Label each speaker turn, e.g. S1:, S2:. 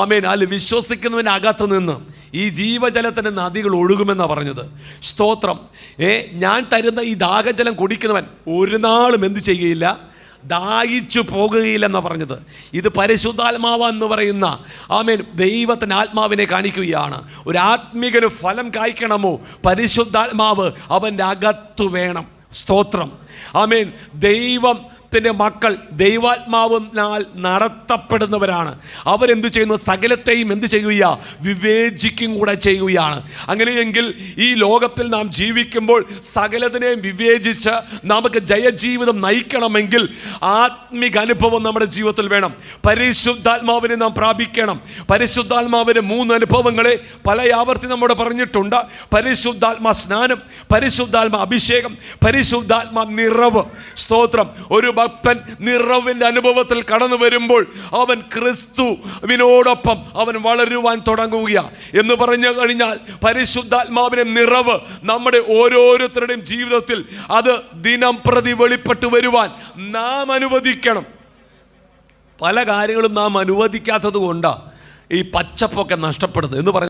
S1: ആമേൻ. അതിൽ വിശ്വസിക്കുന്നവൻ്റെ അകത്ത് നിന്ന് ഈ ജീവജലത്തിൻ്റെ നദികൾ ഒഴുകുമെന്നാണ് പറഞ്ഞത്. സ്തോത്രം. ഞാൻ തരുന്ന ഈ ദാഹജലം കുടിക്കുന്നവൻ ഒരു നാളും എന്ത് ചെയ്യുകയില്ല, ദാഹിച്ചു പോകുകയില്ലെന്നാണ് പറഞ്ഞത്. ഇത് പരിശുദ്ധാത്മാവ് എന്ന് പറയുന്ന ആമേൻ ദൈവത്തിൻ്റെ ആത്മാവിനെ കാണിക്കുകയാണ്. ഒരു ആത്മികന് ഫലം കായ്ക്കണമോ, പരിശുദ്ധാത്മാവ് അവൻ്റെ അകത്തു വേണം. സ്തോത്രം. ആമേൻ. ദൈവത്തിൻ്റെ മക്കൾ ദൈവാത്മാവിനാൽ നടത്തപ്പെടുന്നവരാണ്. അവരെന്ത് ചെയ്യുന്നു? സകലത്തെയും എന്ത് ചെയ്യുക? വിവേചിക്കും കൂടെ ചെയ്യുകയാണ്. അങ്ങനെയെങ്കിൽ ഈ ലോകത്തിൽ നാം ജീവിക്കുമ്പോൾ സകലത്തിനെയും വിവേചിച്ച് നമുക്ക് ജയജീവിതം നയിക്കണമെങ്കിൽ ആത്മിക അനുഭവം നമ്മുടെ ജീവിതത്തിൽ വേണം. പരിശുദ്ധാത്മാവിനെ നാം പ്രാപിക്കണം. പരിശുദ്ധാത്മാവിൻ്റെ 3 അനുഭവങ്ങളെ പല ആവർത്തി നമ്മോട് പറഞ്ഞിട്ടുണ്ട്. പരിശുദ്ധാത്മാ സ്നാനം, പരിശുദ്ധാത്മാ അഭിഷേകം, പരിശുദ്ധാത്മാ നിറവ്. സ്തോത്രം. ഒരു ഭക്തൻ നിറവിൻ്റെ അനുഭവത്തിൽ കടന്നു വരുമ്പോൾ അവൻ ക്രിസ്തുവിനോടൊപ്പം അവൻ വളരുവാൻ തുടങ്ങുകയാണ് എന്ന് പറഞ്ഞു കഴിഞ്ഞാൽ പരിശുദ്ധാത്മാവിൻ്റെ നിറവ് നമ്മുടെ ഓരോരുത്തരുടെയും ജീവിതത്തിൽ അത് ദിനം പ്രതി വെളിപ്പെട്ട് വരുവാൻ നാം അനുവദിക്കണം. പല കാര്യങ്ങളും നാം അനുവദിക്കാത്തത് കൊണ്ടാണ് ഈ പച്ചപ്പൊക്കെ നഷ്ടപ്പെടുന്നത് എന്ന് പറഞ്ഞു.